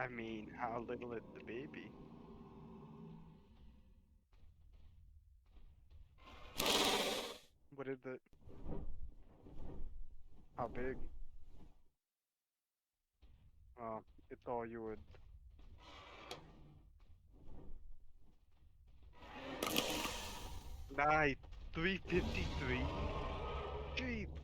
I mean, how little is the baby? What is it? How big? It's all yours. Nice. 353. Jeez.